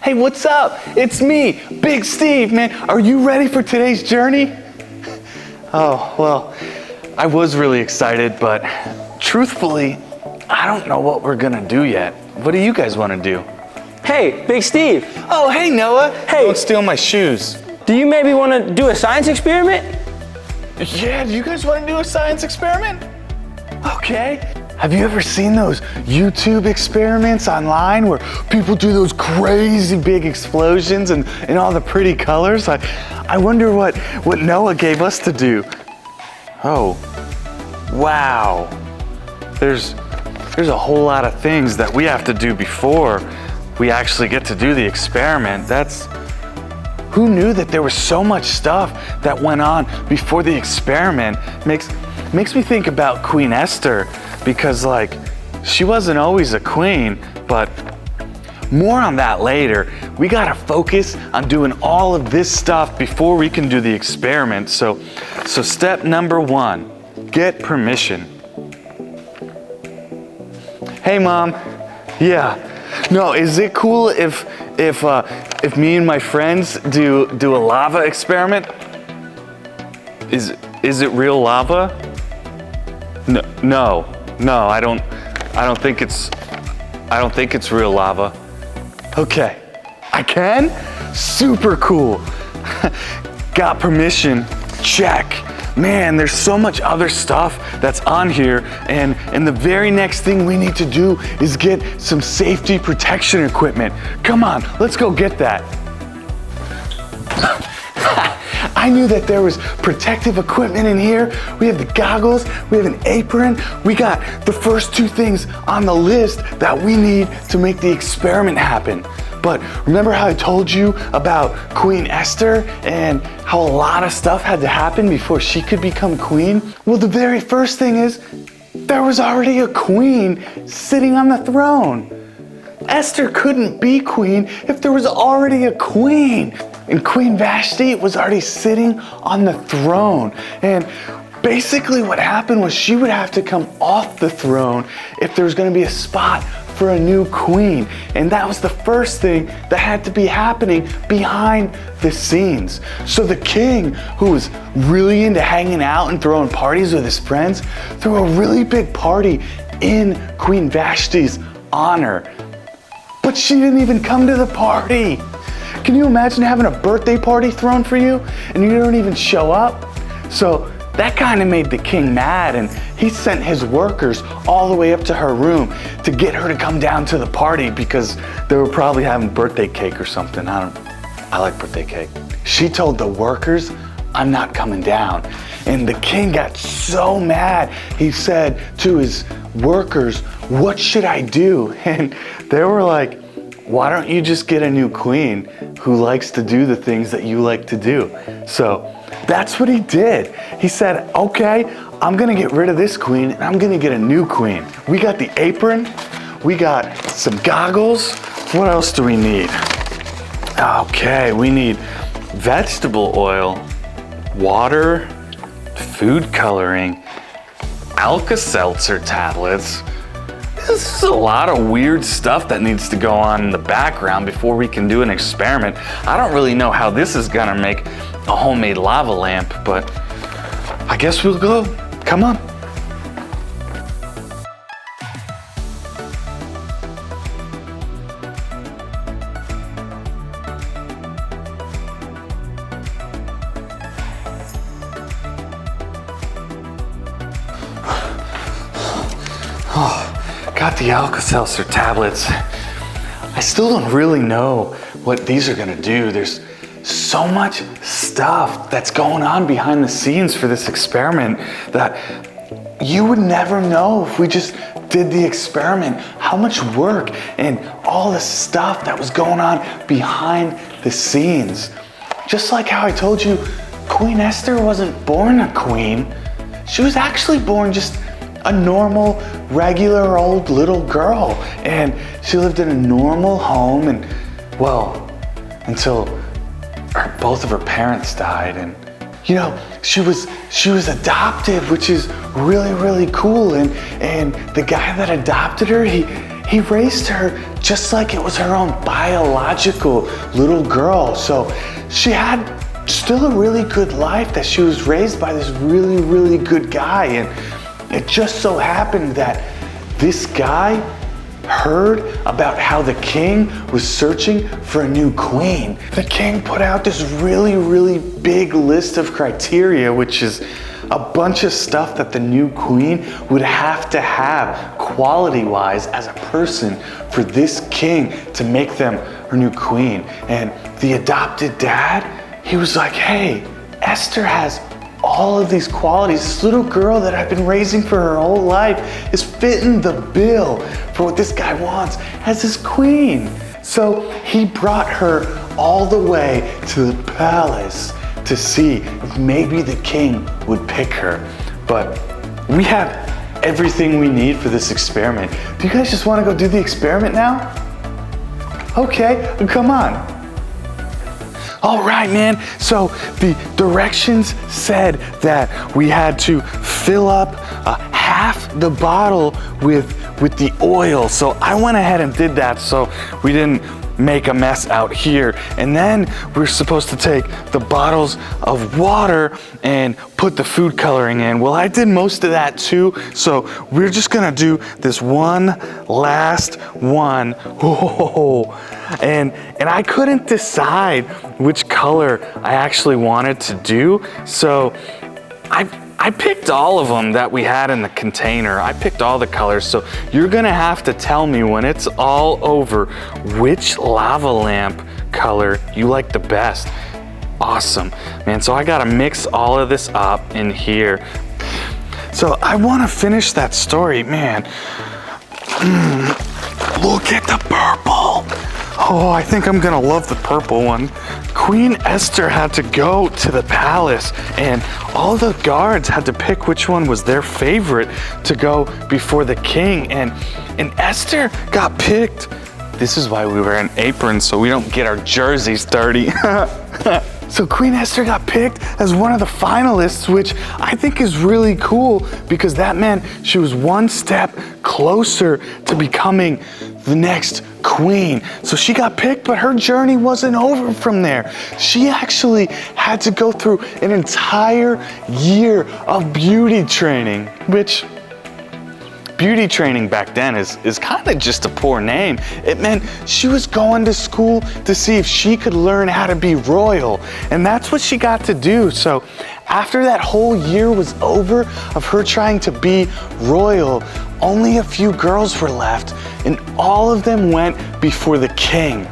Hey, what's up? It's me, Big Steve, man. Are you ready for today's journey? Oh, well, I was really excited, but truthfully, I don't know what we're gonna do yet. What do you guys wanna do? Hey, Big Steve. Oh, hey, Noah. Hey. Don't steal my shoes. Do you maybe want to do a science experiment? Yeah, do you guys wanna do a science experiment? Okay. Have you ever seen those YouTube experiments online where people do those crazy big explosions and all the pretty colors? I wonder what Noah gave us to do. Oh, wow. There's a whole lot of things that we have to do before we actually get to do the experiment. Who knew that there was so much stuff that went on before the experiment? Makes me think about Queen Esther, because she wasn't always a queen, but more on that later. We gotta focus on doing all of this stuff before we can do the experiment. So step number 1, get permission. Hey, Mom. Yeah. No, is it cool if me and my friends do a lava experiment? Is it real lava? No, I don't think it's real lava. Okay, I can? Super cool. Got permission, check. Man, there's so much other stuff that's on here, and the very next thing we need to do is get some safety protection equipment. Come on, let's go get that. I knew that there was protective equipment in here. We have the goggles, we have an apron. We got the first 2 things on the list that we need to make the experiment happen. But remember how I told you about Queen Esther and how a lot of stuff had to happen before she could become queen? Well, the very first thing is there was already a queen sitting on the throne. Esther couldn't be queen if there was already a queen. And Queen Vashti was already sitting on the throne. And basically what happened was she would have to come off the throne if there was going to be a spot for a new queen. And that was the first thing that had to be happening behind the scenes. So the king, who was really into hanging out and throwing parties with his friends, threw a really big party in Queen Vashti's honor. But she didn't even come to the party. Can you imagine having a birthday party thrown for you and you don't even show up? So that kind of made the king mad, and he sent his workers all the way up to her room to get her to come down to the party, because they were probably having birthday cake or something. I like birthday cake. She told the workers, "I'm not coming down." And the king got so mad, he said to his workers, "What should I do?" And they were like, "Why don't you just get a new queen who likes to do the things that you like to do?" So that's what he did. He said, "Okay, I'm gonna get rid of this queen and I'm gonna get a new queen." We got the apron, we got some goggles. What else do we need? Okay, we need vegetable oil, water, food coloring, Alka-Seltzer tablets. This is a lot of weird stuff that needs to go on in the background before we can do an experiment. I don't really know how this is gonna make a homemade lava lamp, but I guess we'll go. Come on. Got the Alka-Seltzer tablets. I still don't really know what these are gonna do. There's so much stuff that's going on behind the scenes for this experiment that you would never know if we just did the experiment. How much work and all the stuff that was going on behind the scenes. Just like how I told you, Queen Esther wasn't born a queen. She was actually born just a normal, regular old little girl. And she lived in a normal home, and well, until both of her parents died. And you know, she was adopted, which is really, really cool. And the guy that adopted her, he he raised her just like it was her own biological little girl. So she had still a really good life, that she was raised by this really, really good guy. And it just so happened that this guy heard about how the king was searching for a new queen. The king put out this really, really big list of criteria, which is a bunch of stuff that the new queen would have to have quality-wise as a person for this king to make them her new queen. And the adopted dad, he was like, hey, Esther has all of these qualities. This little girl that I've been raising for her whole life is fitting the bill for what this guy wants as his queen. So he brought her all the way to the palace to see if maybe the king would pick her. But we have everything we need for this experiment. Do you guys just want to go do the experiment now? Okay, come on. All right, man. So the directions said that we had to fill up half the bottle with the oil. So I went ahead and did that so we didn't make a mess out here. And then we're supposed to take the bottles of water and put the food coloring in. Well, I did most of that too. So we're just gonna do this one last one. Whoa. And I couldn't decide which color I actually wanted to do. So I picked all of them that we had in the container. I picked all the colors. So you're gonna have to tell me when it's all over which lava lamp color you like the best. Awesome, man. So I gotta mix all of this up in here. So I wanna finish that story, man. Look at the purple. Oh, I think I'm gonna love the purple one. Queen Esther had to go to the palace and all the guards had to pick which one was their favorite to go before the king. And Esther got picked. This is why we wear an apron so we don't get our jerseys dirty. So Queen Esther got picked as one of the finalists, which I think is really cool because that meant she was one step closer to becoming the next queen. So she got picked, but her journey wasn't over from there. She actually had to go through an entire year of beauty training, which beauty training back then is kind of just a poor name. It meant she was going to school to see if she could learn how to be royal. And that's what she got to do. So after that whole year was over of her trying to be royal, only a few girls were left, and all of them went before the king.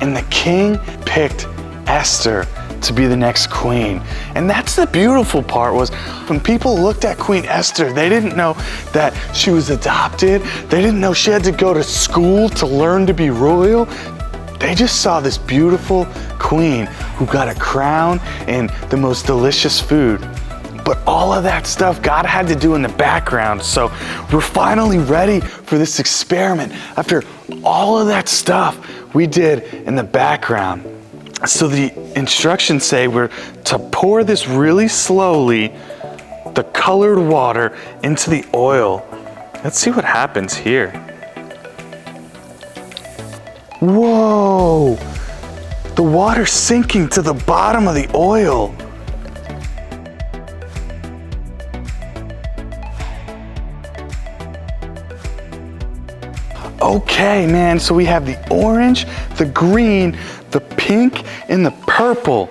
And the king picked Esther to be the next queen. And that's the beautiful part, was when people looked at Queen Esther, they didn't know that she was adopted. They didn't know she had to go to school to learn to be royal. They just saw this beautiful queen who got a crown and the most delicious food. But all of that stuff God had to do in the background. So we're finally ready for this experiment after all of that stuff we did in the background. So the instructions say we're to pour this really slowly, the colored water, into the oil. Let's see what happens here. Whoa! The water's sinking to the bottom of the oil. Okay, man, so we have the orange, the green, the pink, and the purple.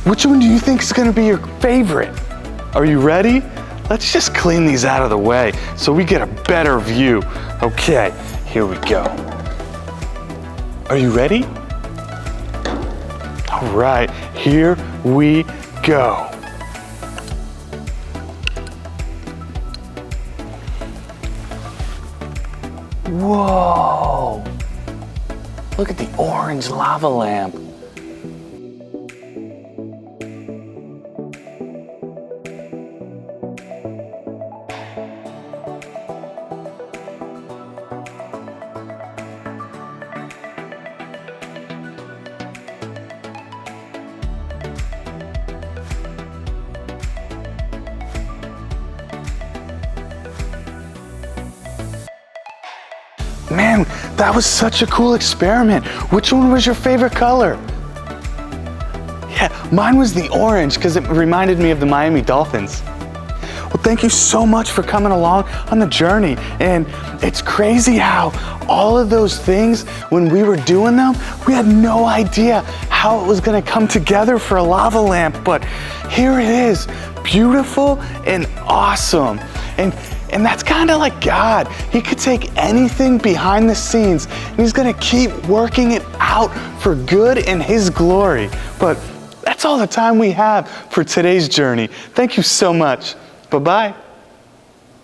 Which one do you think is gonna be your favorite? Are you ready? Let's just clean these out of the way so we get a better view. Okay, here we go. Are you ready? All right, here we go. Whoa! Look at the orange lava lamp. Man, that was such a cool experiment. Which one was your favorite color? Yeah, mine was the orange because it reminded me of the Miami Dolphins. Well, thank you so much for coming along on the journey. And it's crazy how all of those things, when we were doing them, we had no idea how it was gonna come together for a lava lamp, but here it is, beautiful and awesome. And that's kind of like God. He could take anything behind the scenes and he's gonna keep working it out for good and his glory. But that's all the time we have for today's journey. Thank you so much. Bye-bye.